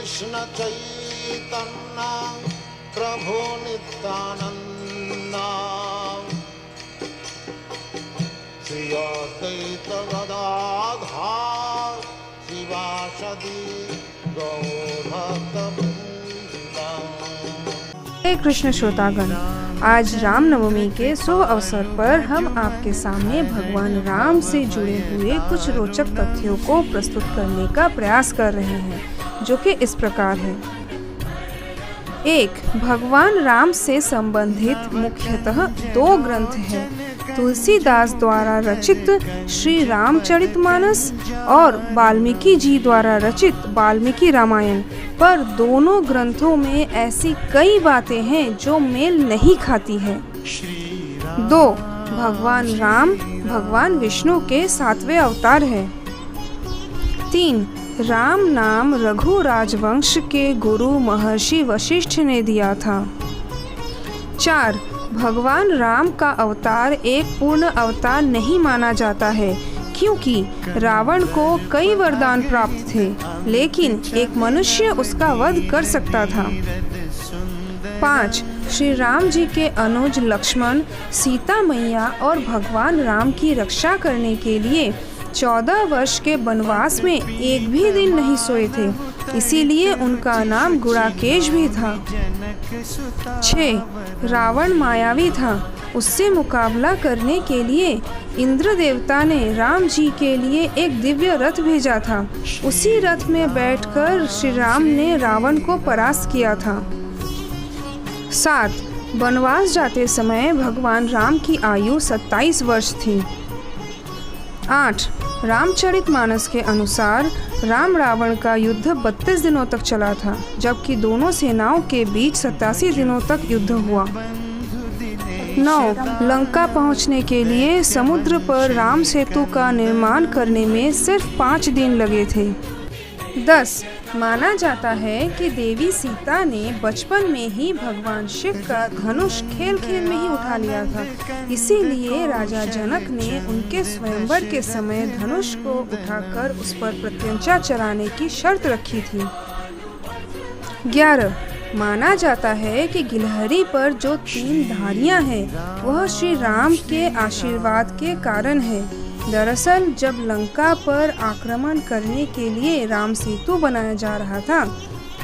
कृष्ण चैतन्य प्रभु नित्यानंद श्री अद्वैत गदाधर शिवासदि गौरभक्तवृंद। हे कृष्ण श्रोतागण, आज रामनवमी के शुभ अवसर पर हम आपके सामने भगवान राम से जुड़े हुए कुछ रोचक तथ्यों को प्रस्तुत करने का प्रयास कर रहे हैं, जो कि इस प्रकार है। 1. भगवान राम से संबंधित मुख्यतः 2 ग्रंथ हैं। तुलसीदास द्वारा रचित श्री रामचरितमानस और वाल्मीकि जी द्वारा रचित वाल्मीकि रामायण, पर दोनों ग्रंथों में ऐसी कई बातें हैं जो मेल नहीं खाती है। 2. भगवान राम भगवान विष्णु के 7वें अवतार है। 3. राम नाम रघु राजवंश के गुरु महर्षि वशिष्ठ ने दिया था। 4. भगवान राम का अवतार एक पूर्ण अवतार नहीं माना जाता है, क्योंकि रावण को कई वरदान प्राप्त थे, लेकिन एक मनुष्य उसका वध कर सकता था। 5. श्री राम जी के अनुज लक्ष्मण सीता मैया और भगवान राम की रक्षा करने के लिए 14 वर्ष के वनवास में एक भी दिन नहीं सोए थे, इसीलिए उनका नाम गुड़ाकेश भी था। 6. रावण मायावी था। उससे मुकाबला करने के लिए इंद्र देवता ने राम जी के लिए एक दिव्य रथ भेजा था। उसी रथ में बैठकर श्री राम ने रावण को परास्त किया था। 7. वनवास जाते समय भगवान राम की आयु 27 वर्ष थी। 8. रामचरितमानस के अनुसार राम रावण का युद्ध 32 दिनों तक चला था, जबकि दोनों सेनाओं के बीच 87 दिनों तक युद्ध हुआ। 9. लंका पहुंचने के लिए समुद्र पर राम सेतु का निर्माण करने में सिर्फ 5 दिन लगे थे। 10. माना जाता है कि देवी सीता ने बचपन में ही भगवान शिव का धनुष खेल खेल में ही उठा लिया था, इसीलिए राजा जनक ने उनके स्वयंवर के समय धनुष को उठाकर उस पर प्रत्यंचा चढ़ाने की शर्त रखी थी। 11. माना जाता है कि गिलहरी पर जो 3 धारियां हैं, वह श्री राम के आशीर्वाद के कारण है। दरअसल जब लंका पर आक्रमण करने के लिए राम सेतु बनाया जा रहा था,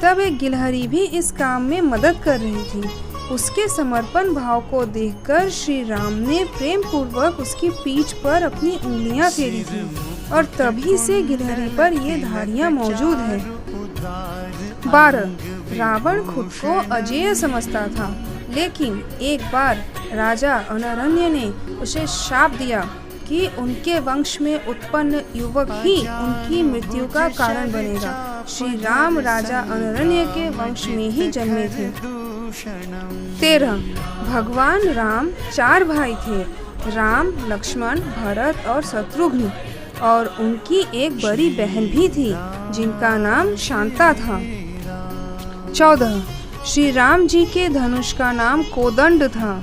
तब एक गिलहरी भी इस काम में मदद कर रही थी। उसके समर्पण भाव को देखकर श्री राम ने प्रेम पूर्वक उसकी पीठ पर अपनी उंगलियां फेरी थी, और तभी से गिलहरी पर ये धारियां मौजूद हैं। 12. रावण खुद को अजेय समझता था, लेकिन एक बार राजा अनरण्य ने उसे श्राप दिया कि उनके वंश में उत्पन्न युवक ही उनकी मृत्यु का कारण बनेगा। श्री राम राजा अनरण्य के वंश में ही जन्मे थे। 13. भगवान राम 4 भाई थे, राम, लक्ष्मण, भरत और शत्रुघ्न, और उनकी एक बड़ी बहन भी थी जिनका नाम शांता था। 14. श्री राम जी के धनुष का नाम कोदंड था।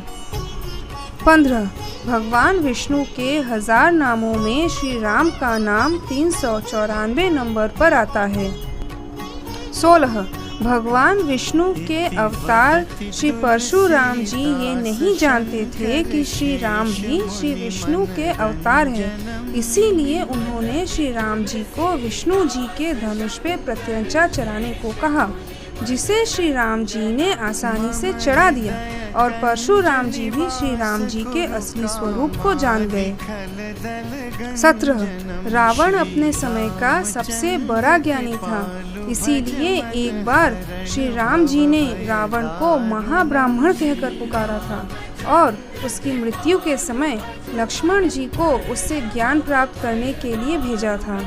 15. भगवान विष्णु के 1000 नामों में श्री राम का नाम 394 नंबर पर आता है। 16. भगवान विष्णु के अवतार श्री परशुराम जी ये नहीं जानते थे कि श्री राम भी श्री विष्णु के अवतार हैं, इसीलिए उन्होंने श्री राम जी को विष्णु जी के धनुष पे प्रत्यंचा चढ़ाने को कहा, जिसे श्री राम जी ने आसानी से चढ़ा दिया, और परशुराम जी भी श्री राम जी के असली स्वरूप को जान गए। 17. रावण अपने समय का सबसे बड़ा ज्ञानी था, इसीलिए एक बार श्री राम जी ने रावण को महाब्राह्मण कहकर पुकारा था, और उसकी मृत्यु के समय लक्ष्मण जी को उससे ज्ञान प्राप्त करने के लिए भेजा था।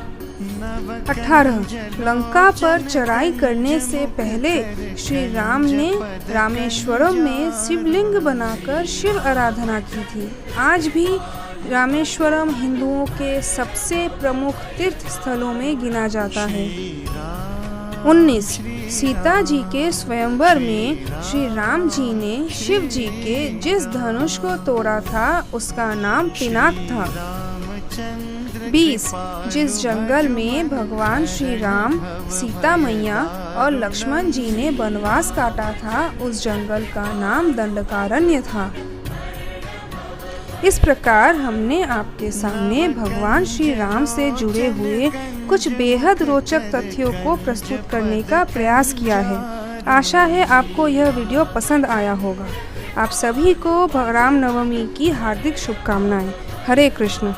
18. लंका पर चढ़ाई करने से पहले श्री राम ने रामेश्वरम में शिवलिंग बनाकर शिव आराधना की थी। आज भी रामेश्वरम हिंदुओं के सबसे प्रमुख तीर्थ स्थलों में गिना जाता है। 19. सीता जी के स्वयंवर में श्री राम जी ने शिव जी के जिस धनुष को तोड़ा था, उसका नाम पिनाक था। 20 जिस जंगल में भगवान श्री राम, सीता मैया और लक्ष्मण जी ने वनवास काटा था, उस जंगल का नाम दंडकारण्य था। इस प्रकार हमने आपके सामने भगवान श्री राम से जुड़े हुए कुछ बेहद रोचक तथ्यों को प्रस्तुत करने का प्रयास किया है। आशा है आपको यह वीडियो पसंद आया होगा। आप सभी को रामनवमी की हार्दिक शुभकामनाएं। हरे कृष्ण।